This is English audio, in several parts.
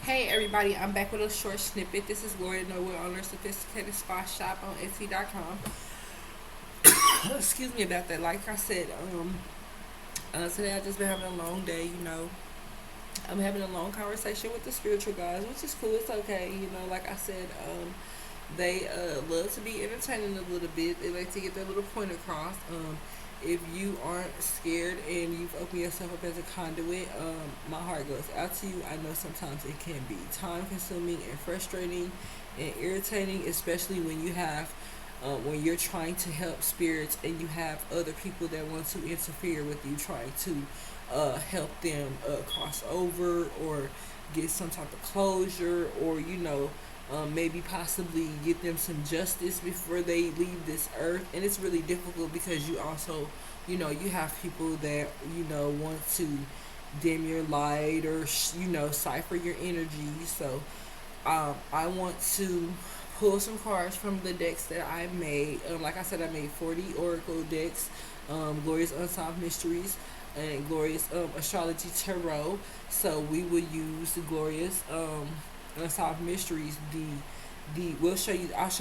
Hey everybody, I'm back with a short snippet. This is Gloria, Nowhere owner, sophisticated spa shop on Etsy.com. Excuse me about that. Like I said, today I just been having a long day. I'm having a long conversation with the spiritual guys, which is cool. It's okay. Like I said, they love to be entertaining a little bit. They like to get their little point across. If you aren't scared and you've opened yourself up as a conduit, my heart goes out to you. I know sometimes it can be time consuming and frustrating and irritating, especially when you're trying to help spirits and you have other people that want to interfere with you, trying to help them cross over or get some type of closure, or maybe possibly get them some justice before they leave this earth. And it's really difficult because you also, you have people that want to dim your light or cipher your energy. So I want to pull some cards from the decks that I made. Like I said, I made 40 oracle decks, Gloria's Unsolved Mysteries and Gloria's Astrology Tarot. So we will use the Gloria's Unsolved Mysteries. I'll show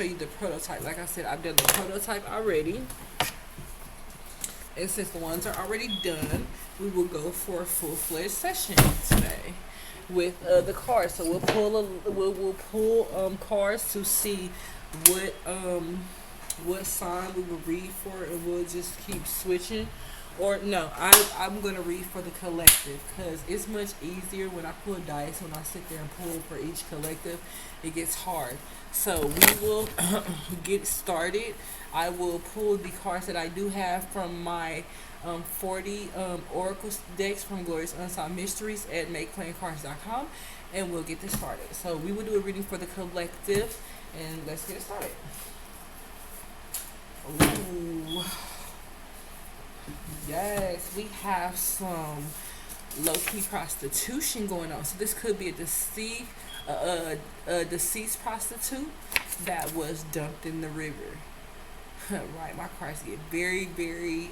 you the prototype. Like I said, I've done the prototype already. And since the ones are already done, we will go for a full-fledged session today with the cards. So we'll pull cards to see what sign we will read for, and we'll just keep switching. Or no, I'm gonna read for the collective because it's much easier when I pull dice. When I sit there and pull for each collective, it gets hard. So we will get started. I will pull the cards that I do have from my 40 oracle decks from Gloria's Unsolved Mysteries at makeplayingcards.com, and we'll get this started. So we will do a reading for the collective, and let's get it started. Ooh. Yes, we have some low-key prostitution going on. So this could be a deceased prostitute that was dumped in the river. Right, my cards get very, very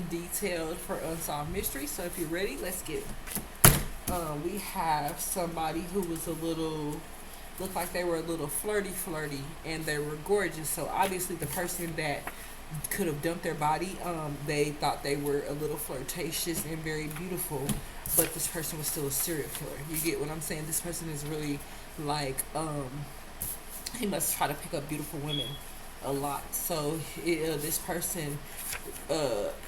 detailed for Unsolved Mystery. So if you're ready, let's get it. We have somebody who was looked like they were a little flirty, and they were gorgeous. So obviously the person that could have dumped their body, they thought they were a little flirtatious and very beautiful, but this person was still a serial killer. You get what I'm saying? This person is really like, he must try to pick up beautiful women a lot. So this person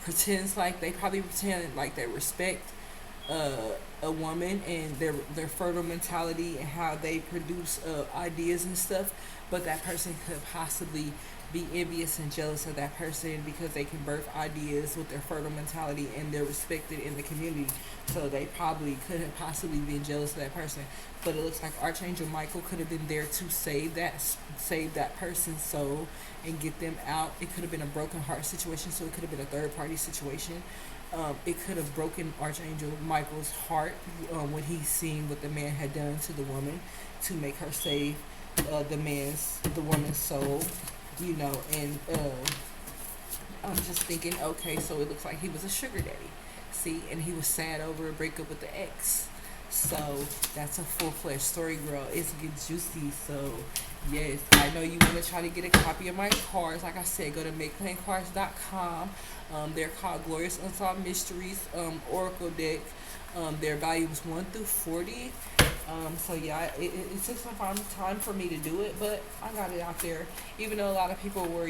pretends like they probably pretend like they respect a woman and their fertile mentality and how they produce ideas and stuff, but that person could possibly be envious and jealous of that person because they can birth ideas with their fertile mentality and they're respected in the community. So they probably could have possibly been jealous of that person. But it looks like Archangel Michael could have been there to save that person's soul and get them out. It could have been a broken heart situation, so it could have been a third party situation. It could have broken Archangel Michael's heart when he seen what the man had done to the woman to make her save the woman's soul. And I'm just thinking, okay, so it looks like he was a sugar daddy. See, and he was sad over a breakup with the ex. So that's a full-fledged story, girl. It's get juicy. So yes, I know you want to try to get a copy of my cards. Like I said, go to makeplayingcards.com. They're called Gloria's Unsolved Mysteries Oracle deck. They're volumes 1 through 40. So yeah, it took some time for me to do it, but I got it out there. Even though a lot of people were,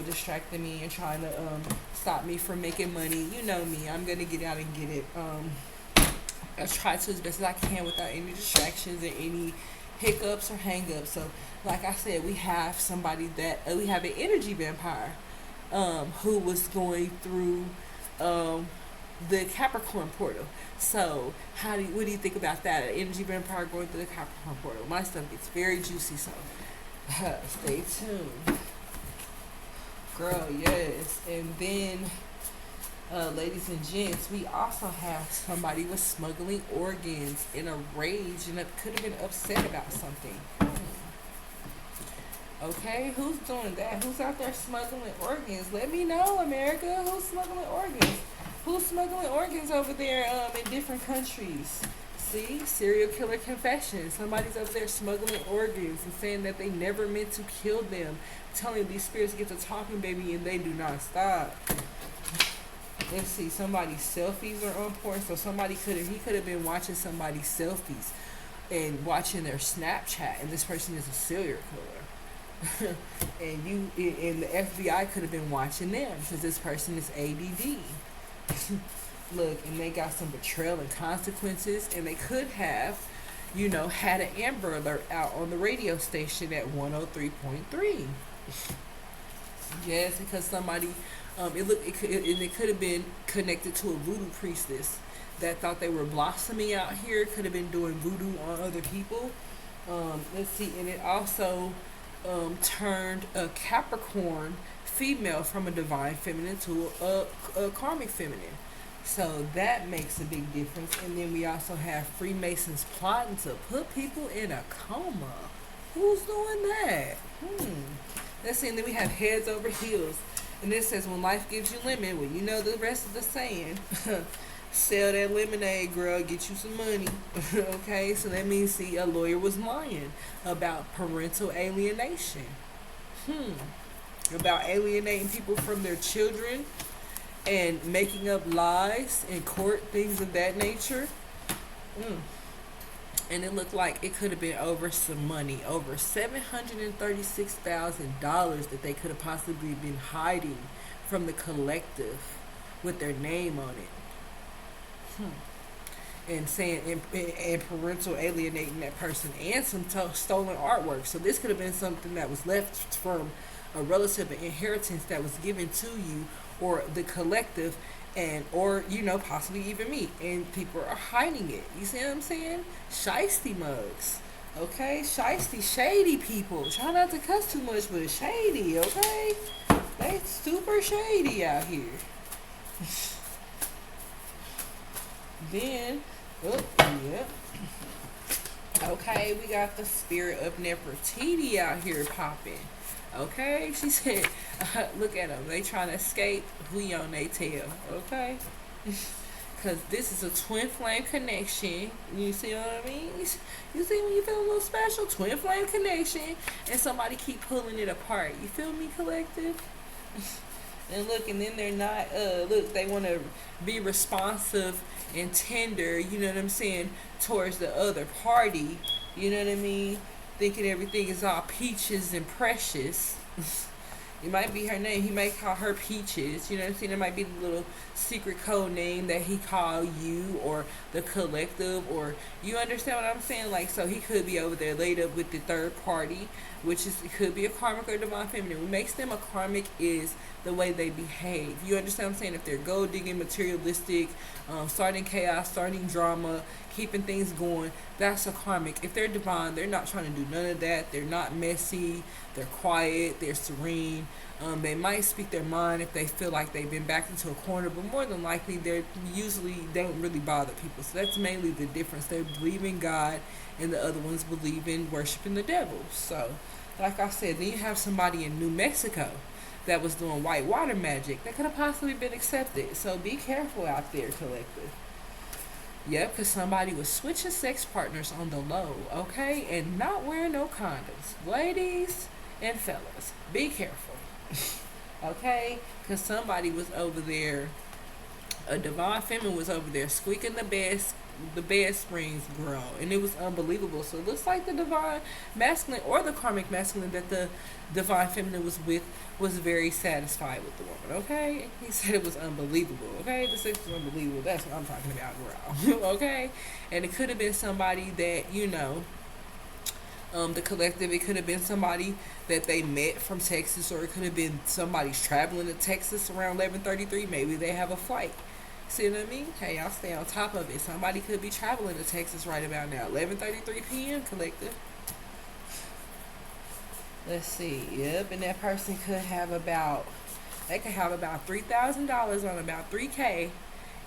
distracting me and trying to stop me from making money. You know me, I'm gonna get out and get it. I try to as best as I can without any distractions and any hiccups or hang-ups. So, like I said, we have somebody that we have an energy vampire, who was going through the Capricorn portal. So, what do you think about that? An energy vampire going through the Capricorn portal. My stuff gets very juicy, so stay tuned, girl. Yes, and then, ladies and gents, we also have somebody with smuggling organs in a rage and could have been upset about something. Okay, who's doing that? Who's out there smuggling organs? Let me know, America. Who's smuggling organs? Who's smuggling organs over there in different countries? See, serial killer confession. Somebody's up there smuggling organs and saying that they never meant to kill them. Telling these spirits get to talking, baby, and they do not stop. Let's see, somebody's selfies are on point. So he could have been watching somebody's selfies and watching their Snapchat, and this person is a serial killer. And the FBI could have been watching them because this person is ADD. Look, and they got some betrayal and consequences, and they could have, had an Amber Alert out on the radio station at 103.3. Yes, because somebody, it could have been connected to a voodoo priestess that thought they were blossoming out here. Could have been doing voodoo on other people. Let's see, and it also turned a Capricorn female from a divine feminine to a karmic feminine. So that makes a big difference. And then we also have Freemasons plotting to put people in a coma. Who's doing that? Let's see. And then we have heads over heels. And this says, when life gives you lemon, well, you know the rest of the saying. Sell that lemonade, girl, get you some money. Okay, so that means, see, a lawyer was lying about parental alienation. About alienating people from their children and making up lies in court, things of that nature. And it looked like it could have been over some money, over $736,000 that they could have possibly been hiding from the collective with their name on it. And saying and parental alienating that person, and some stolen artwork. So this could have been something that was left from a relative, an inheritance that was given to you or the collective, and or possibly even me, and people are hiding it. You see what I'm saying? Shiesty mugs. Okay, shiesty, shady people. Try not to cuss too much, but it's shady. Okay, they super shady out here. Then, okay, we got the spirit of Nefertiti out here popping. Okay, she said, look at them. They trying to escape. We on they tail. Okay, because this is a twin flame connection. You see what I mean? You see when you feel a little special? Twin flame connection, and somebody keep pulling it apart. You feel me, collective? And look, and then they're not, they want to be responsive and tender, you know what I'm saying, towards the other party, you know what I mean, thinking everything is all peaches and precious. It might be her name. He might call her Peaches. You know what I'm saying? It might be the little secret code name that he called you or the collective, or you understand what I'm saying? Like, so he could be over there laid up with the third party, which is, it could be a karmic or divine feminine. What makes them a karmic is the way they behave. You understand what I'm saying? If they're gold digging, materialistic, starting chaos, starting drama, keeping things going, that's a karmic. If they're divine, they're not trying to do none of that. They're not messy. They're quiet. They're serene. They might speak their mind if they feel like they've been backed into a corner, but more than likely they don't really bother people. So that's mainly the difference. They believe in God, and the other ones believe in worshiping the devil. So, like I said, then you have somebody in New Mexico that was doing white water magic that could have possibly been accepted. So be careful out there, collective. Yep, because somebody was switching sex partners on the low, okay, and not wearing no condoms. Ladies and fellas, be careful. Okay, because somebody was over there, a divine feminine was over there squeaking the bed springs grow, and it was unbelievable. So it looks like the divine masculine or the karmic masculine that the divine feminine was with was very satisfied with the woman. Okay, he said it was unbelievable. Okay, the sex was unbelievable. That's what I'm talking about, girl. Okay, and it could have been somebody that the collective, it could have been somebody that they met from Texas, or it could have been somebody's traveling to Texas around 11:33. Maybe they have a flight. See what I mean? Hey, y'all stay on top of it. Somebody could be traveling to Texas right about now. 11:33 p.m. collective. Let's see. Yep, and that person could have about $3,000 on about $3K.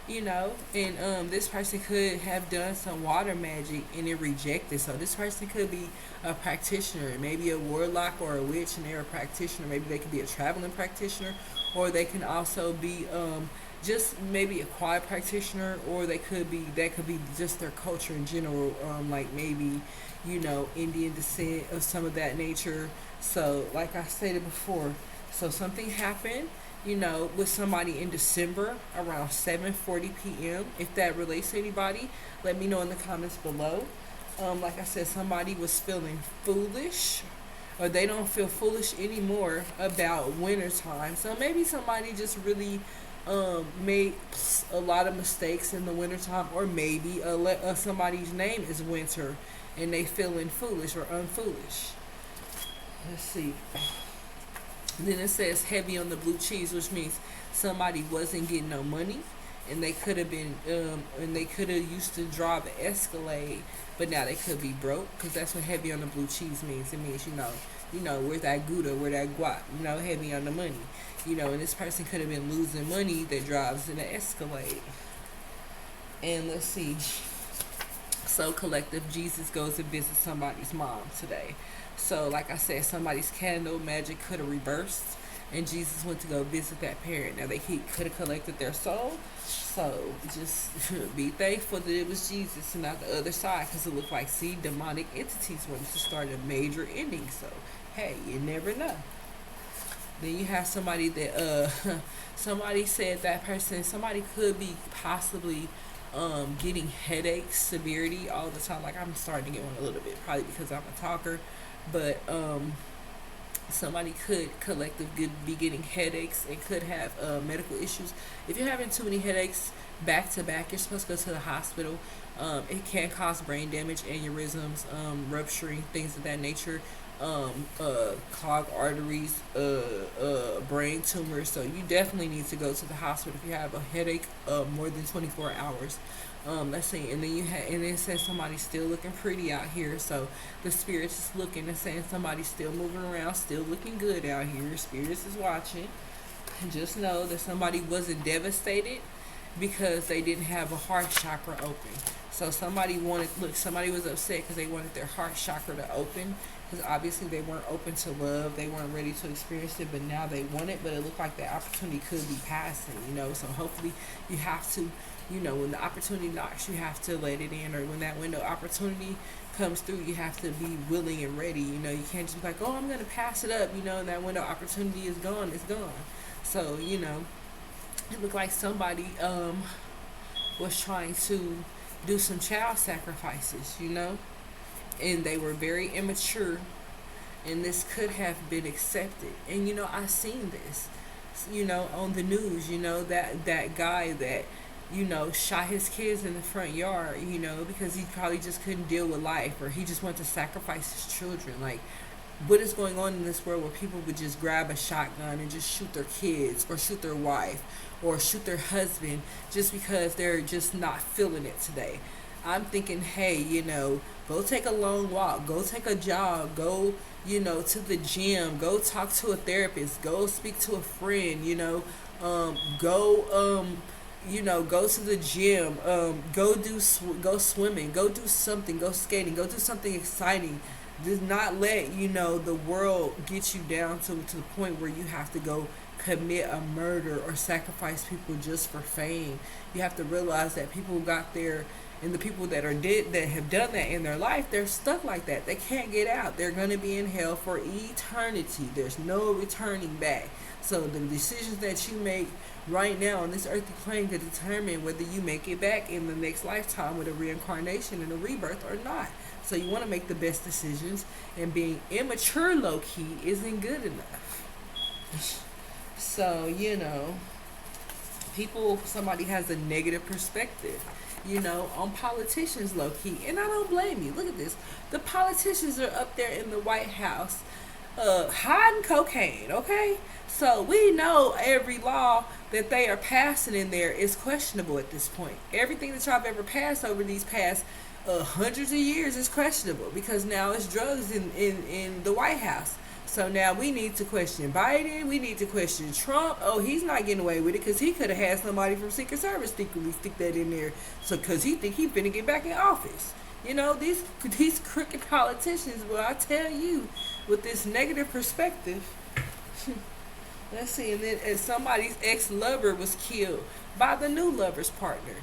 And this person could have done some water magic and it rejected. So this person could be a practitioner, maybe a warlock or a witch, and they're a practitioner. Maybe they could be a traveling practitioner, or they can also be just maybe a quiet practitioner, or they could be that could be just their culture in general, like maybe, Indian descent or some of that nature. So like I stated before, so something happened, with somebody in December around 7:40 p.m. If that relates to anybody, let me know in the comments below. Like I said, somebody was feeling foolish, or they don't feel foolish anymore about winter time. So maybe somebody just really made a lot of mistakes in the wintertime, or maybe somebody's name is Winter and they feeling foolish or unfoolish. Let's see. Then it says heavy on the blue cheese, which means somebody wasn't getting no money, and they could have been, and they could have used to drive an Escalade, but now they could be broke, because that's what heavy on the blue cheese means. It means, where's that Gouda, where that guap, heavy on the money, and this person could have been losing money that drives in an Escalade. And let's see. So collective, Jesus goes and visits somebody's mom today. So like I said, somebody's candle magic could have reversed, and Jesus went to go visit that parent. Now they could have collected their soul. So just be thankful that it was Jesus and not the other side, because it looked like demonic entities wanted to start a major ending. So hey, you never know. Then you have somebody that somebody said that person, somebody could be possibly getting headaches severity all the time. Like I'm starting to get one a little bit, probably because I'm a talker. But somebody could be getting headaches and could have medical issues. If you're having too many headaches back to back, you're supposed to go to the hospital. It can cause brain damage, aneurysms, rupturing, things of that nature, clogged arteries, brain tumors. So you definitely need to go to the hospital if you have a headache more than 24 hours. Let's see, and then and then it says somebody's still looking pretty out here. So the spirits is looking and saying somebody's still moving around, still looking good out here. Spirits is watching. And just know that somebody wasn't devastated because they didn't have a heart chakra open. So somebody was upset because they wanted their heart chakra to open, because obviously they weren't open to love, they weren't ready to experience it, but now they want it. But it looked like the opportunity could be passing, so hopefully you have to, when the opportunity knocks, you have to let it in, or when that window opportunity comes through, you have to be willing and ready. You can't just be like, oh, I'm going to pass it up, and that window opportunity is gone, it's gone. So, it looked like somebody was trying to do some child sacrifices, and they were very immature, and this could have been accepted. And I've seen this, on the news, that guy that shot his kids in the front yard, because he probably just couldn't deal with life, or he just wanted to sacrifice his children. Like, what is going on in this world where people would just grab a shotgun and just shoot their kids, or shoot their wife, or shoot their husband, just because they're just not feeling it today? I'm thinking, hey, go take a long walk, go take a jog, go, to the gym, go talk to a therapist, go speak to a friend, go to the gym, go swimming, go do something, go skating, go do something exciting. Do not let, the world get you down to the point where you have to go commit a murder or sacrifice people just for fame. You have to realize that people got there, and the people that have done that in their life, they're stuck like that. They can't get out. They're going to be in hell for eternity. There's no returning back. So the decisions that you make right now on this earthly plane to determine whether you make it back in the next lifetime with a reincarnation and a rebirth or not. So you want to make the best decisions, and being immature low-key isn't good enough. So, somebody has a negative perspective, on politicians low-key. And I don't blame you. Look at this. The politicians are up there in the White House hiding cocaine, okay? So we know every law that they are passing in there is questionable at this point. Everything that y'all have ever passed over these past hundreds of years is questionable, because now it's drugs in the White House. So now we need to question Biden. We need to question Trump. Oh, he's not getting away with it because he could have had somebody from Secret Service secretly stick that in there. So because he think he's finna get back in office. These crooked politicians, well, I tell you, with this negative perspective, Let's see, and somebody's ex-lover was killed by the new lover's partner.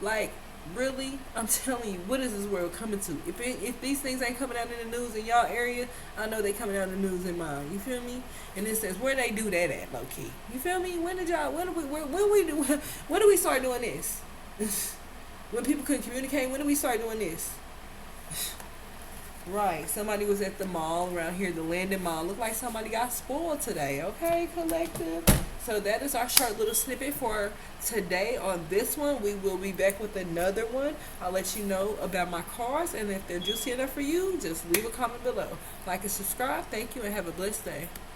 Like, really? I'm telling you, what is this world coming to? If these things ain't coming out in the news in y'all area, I know they coming out in the news in mine. You feel me? And it says where they do that at, low key. You feel me? When did y'all? When do we start doing this? When people couldn't communicate, when did we start doing this? Right. Somebody was at the mall around here, the Landon Mall. Looked like somebody got spoiled today. Okay, collective. So that is our short little snippet for today on this one. We will be back with another one. I'll let you know about my cards, and if they're juicy enough for you, just leave a comment below. Like and subscribe. Thank you, and have a blessed day.